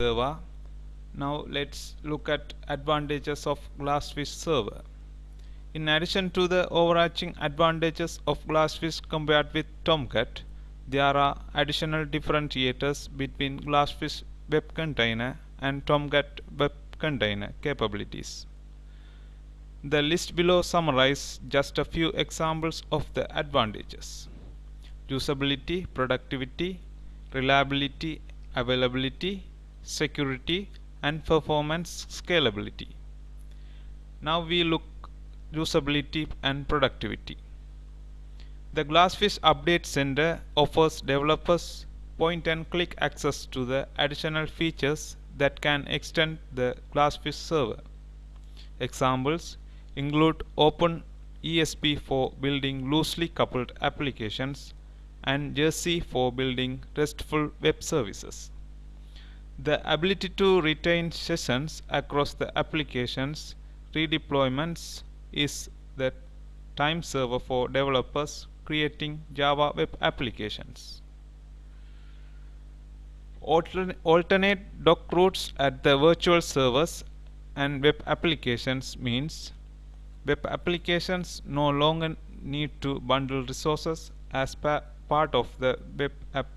server. Now let's look at advantages of Glassfish server. In addition to the overarching advantages of Glassfish compared with Tomcat, there are additional differentiators between Glassfish web container and Tomcat web container capabilities. The list below summarizes just a few examples of the advantages: usability, productivity, reliability, availability, security, and performance scalability. Now we look usability and productivity. The Glassfish Update Center offers developers point-and-click access to the additional features that can extend the Glassfish server. Examples include Open ESP for building loosely coupled applications and Jersey for building RESTful web services. The ability to retain sessions across the application's redeployments is the time server for developers creating Java web applications. Alternate dock routes at the virtual servers and web applications means web applications no longer need to bundle resources as part of the web app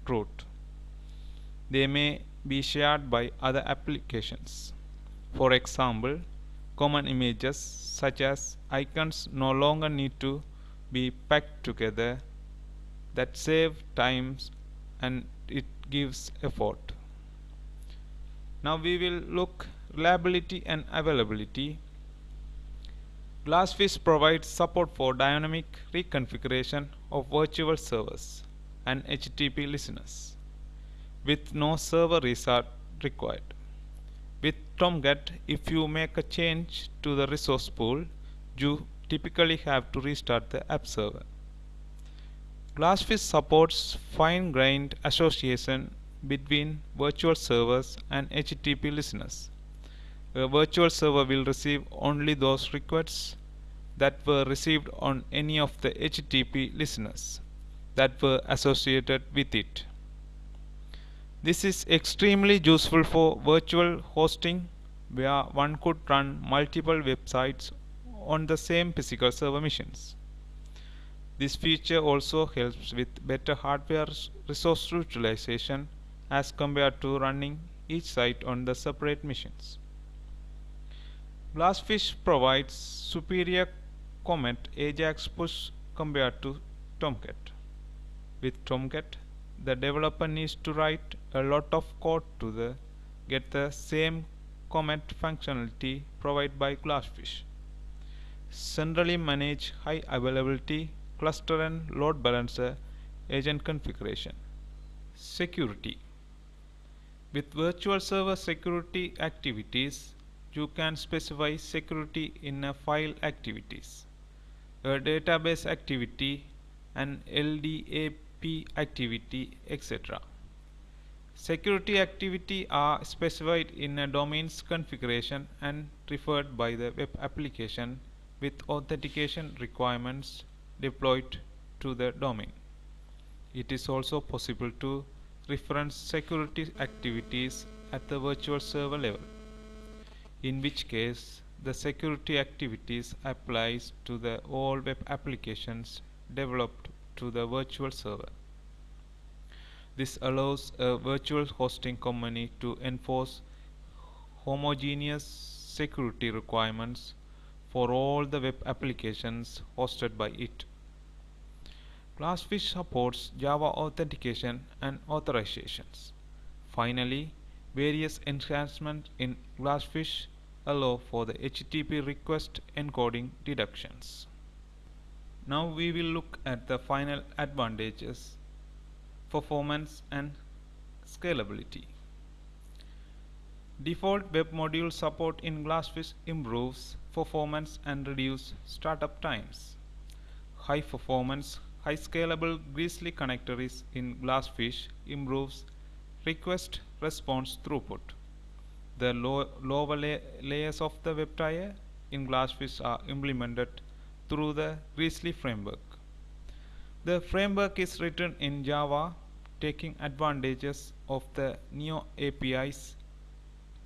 route. They may be shared by other applications. For example, common images such as icons no longer need to be packed together. That saves time and it gives effort. Now we will look reliability and availability. Glassfish provides support for dynamic reconfiguration of virtual servers and HTTP listeners with no server restart required. With Tomcat, if you make a change to the resource pool, you typically have to restart the app server. Glassfish supports fine-grained association between virtual servers and HTTP listeners. A virtual server will receive only those requests that were received on any of the HTTP listeners that were associated with it. This is extremely useful for virtual hosting, where one could run multiple websites on the same physical server machines. This feature also helps with better hardware resource utilization as compared to running each site on the separate machines. Glassfish provides superior comment AJAX push compared to Tomcat. With Tomcat, the developer needs to write a lot of code to get the same comment functionality provided by Glassfish. Centrally manage high availability cluster and load balancer agent configuration. Security. With virtual server security activities, you can specify security in a file activities, a database activity, an LDAP activity, etc. Security activity are specified in a domain's configuration and referred by the web application with authentication requirements deployed to the domain. It is also possible to reference security activities at the virtual server level, in which case the security activities applies to the all web applications developed to the virtual server. This allows a virtual hosting company to enforce homogeneous security requirements for all the web applications hosted by it. Glassfish supports Java authentication and authorizations. Finally, various enhancements in Glassfish allow for the HTTP request encoding deductions. Now we will look at the final advantages: performance and scalability. Default web module support in Glassfish improves performance and reduces startup times. High performance, high scalable Grizzly connector is in Glassfish improves request response throughput. The lower layers of the web tier in Glassfish are implemented through the Grizzly framework. The framework is written in Java taking advantages of the Neo APIs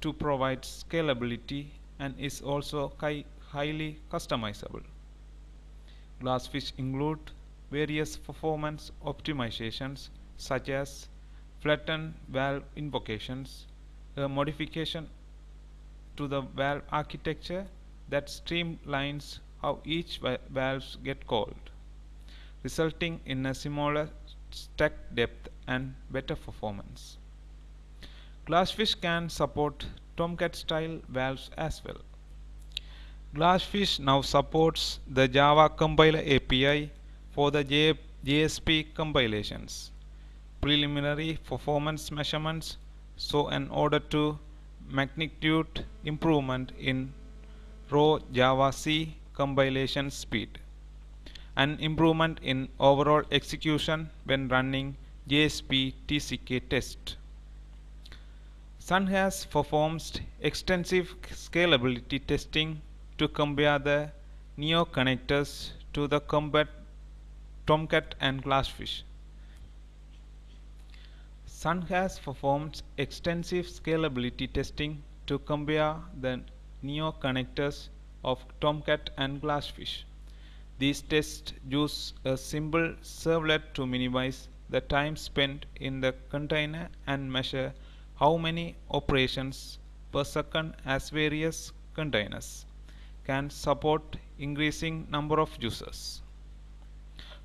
to provide scalability and is also highly customizable. Glassfish include various performance optimizations such as flattened valve invocations, a modification to the valve architecture that streamlines how each valves get called, resulting in a smaller stack depth and better performance. Glassfish can support Tomcat style valves as well. Glassfish now supports the Java Compiler API for the JSP compilations. Preliminary performance measurements show an order to magnitude improvement in raw Java C compilation speed, an improvement in overall execution when running JSP TCK test. Sun has performed extensive scalability testing to compare the Neo connectors to the Tomcat and Glassfish. Sun has performed extensive scalability testing to compare the Neo connectors of Tomcat and Glassfish. These tests use a simple servlet to minimize the time spent in the container and measure how many operations per second as various containers can support increasing number of users.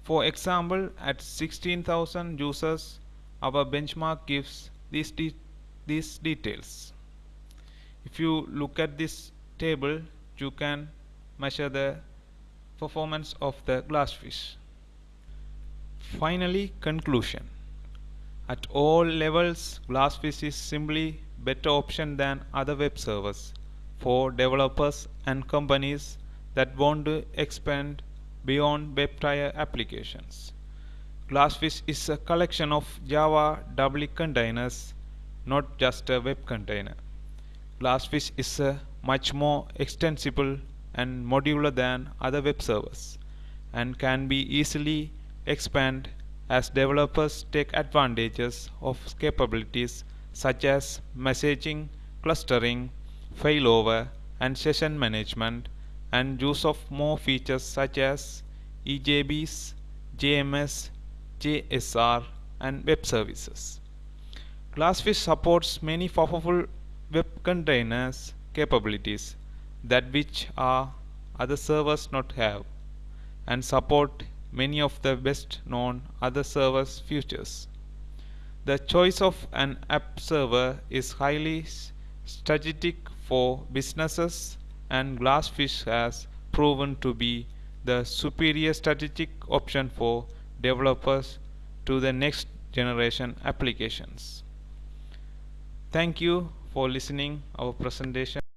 For example, at 16,000 users, our benchmark gives these details. If you look at this table, you can measure the performance of the Glassfish. Finally, conclusion. At all levels, Glassfish is simply better option than other web servers for developers and companies that want to expand beyond web tier applications. Glassfish is a collection of Java doubly containers, not just a web container. Glassfish is much more extensible and modular than other web servers and can be easily expanded as developers take advantages of capabilities such as messaging, clustering, failover, and session management, and use of more features such as EJBs, JMS, JSR, and web services. Glassfish supports many powerful web containers capabilities that which are other servers not have, and support many of the best known other servers features. The choice of an app server is highly strategic for businesses, and Glassfish has proven to be the superior strategic option for developers to the next generation applications. Thank you for listening our presentation.